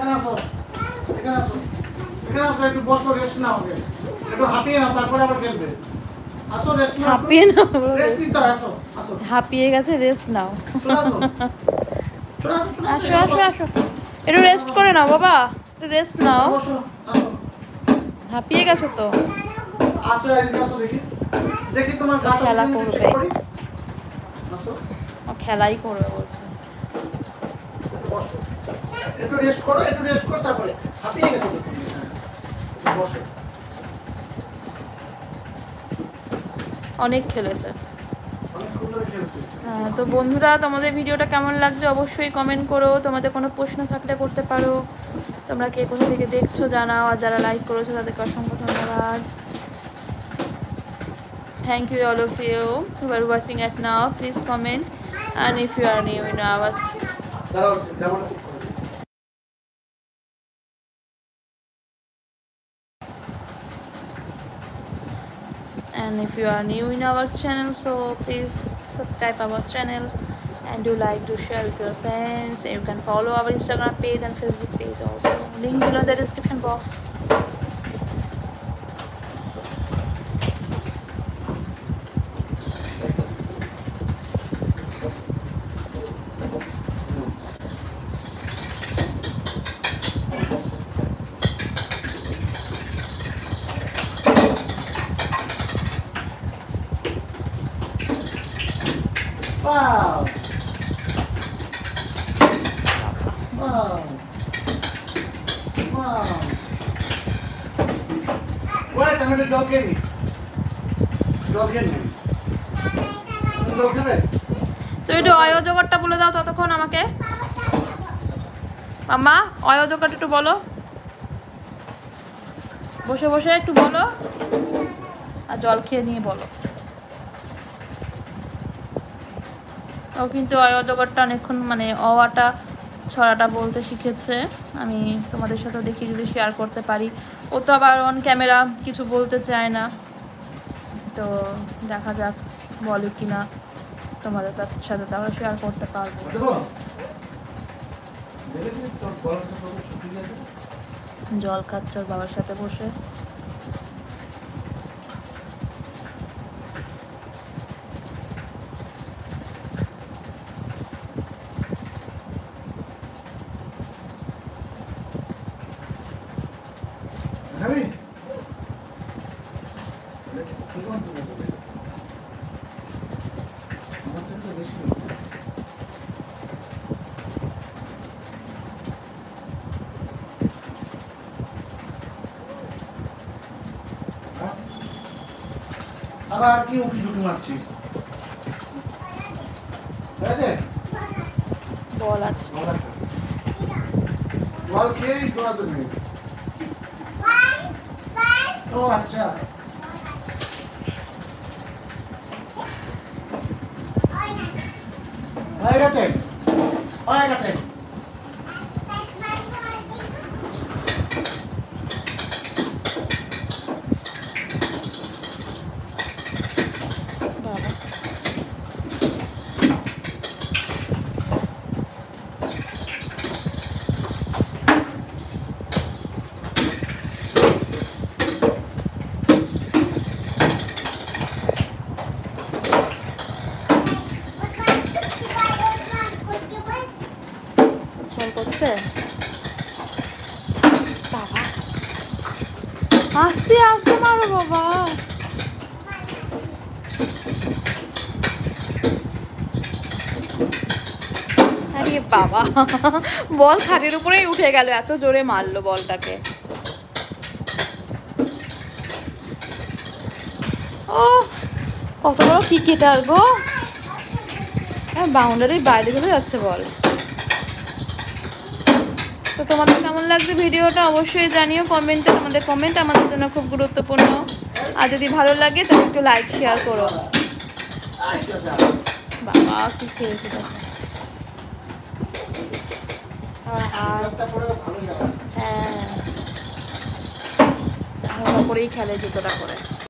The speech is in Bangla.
এখানে আসো, এখানে আসো, এখানে আসো, একটু বসো, রেস্ট নাও, একটু হাঁপিয়ে নাও, তারপরে আবার খেলবে। আসো, রেস্ট নাও, হাঁপিয়ে নাও, রেস্ট নিতে হয়, আসো, আসো, হাঁপিয়ে গেছে, রেস্ট নাও। চলে আসো, চলে আসো, চলে আসো আসো আসো, একটু রেস্ট করে নাও বাবা, একটু রেস্ট নাও, বসো, আসো, হাঁপিয়ে গেছো তো। আসো, এদিকে আসো, দেখি, দেখি তোমার গাটা খেলা যদি করবে। চেক করি। আসো, খেলাই করবে বলছে। বসো, একটু রেস্ট করো, একটু রেস্ট করো, তারপরে হাঁপিয়ে গেছো তো তুমি। হ্যাঁ, বসো। অনেক খেলেছে। অনেকক্ষণ ধরে খেলছো। হ্যাঁ, তো বন্ধুরা তোমাদের ভিডিওটা কেমন লাগছে অবশ্যই কমেন্ট করো, তোমাদের কোনো প্রশ্ন থাকলে করতে পারো, তোমরা কে কোথা থেকে দেখছো জানাও, আর যারা লাইক করেছো তাদেরকে অসংখ্য ধন্যবাদ। Thank you all of you who are watching it now. Please comment, and if you are new in our দাঁড়াও, জামাটা ঠিক করে দিই। and if you are new in our channel, so please subscribe our channel and do like, do share with your friends. You can follow our Instagram page and Facebook page also, link below in the description box. Wow! Wow! Wow! Wait, I'm going to jog in. Jog in. Jog in. তো একটু অয়োজকরটা বলে দাও ততক্ষণ আমাকে। মাম্মা অয়োজকটা একটু বলো, বসে বসে একটু বলো, আর জল খেয়ে নিয়ে বলো। ও কিন্তু অয়োজকরটা অনেকক্ষণ মানে অওয়াটা ছড়াটা বলতে শিখেছে, আমি তোমাদের সাথে দেখি যদি শেয়ার করতে পারি। ও তো আবার অন ক্যামেরা কিছু বলতে চায় না, তো দেখা যাক বলে কিনা, তোমাদের সাথে তাহলে শেয়ার করতে পারবো। জল খাচ্ছে ওর বাবার সাথে বসে। আবার কি উকি ঝুঁকি মারছিস? বল আছে বল খেয়েই তোরা তো নেই। ও আচ্ছা, হয়ে গেছে, হয়ে গেছে। করছে বাবা, আস্তে আস্তে মারো বাবা। আরে বাবা, বল খাটের উপরেই উঠে গেল, এত জোরে মারলো বলটাকে। ও কত বড় ক্রিকেটার গো, বাউন্ডারির বাইরে চলে যাচ্ছে বল। তো তোমাদের কেমন লাগছে ভিডিওটা অবশ্যই জানিও কমেন্টে, তোমাদের কমেন্ট আমাদের জন্য খুব গুরুত্বপূর্ণ। আর যদি ভালো লাগে তাহলে একটু লাইক শেয়ার করো। বাবা কি খেয়েছে দেখো, হ্যাঁ করেই খেলে জুতোটা করে।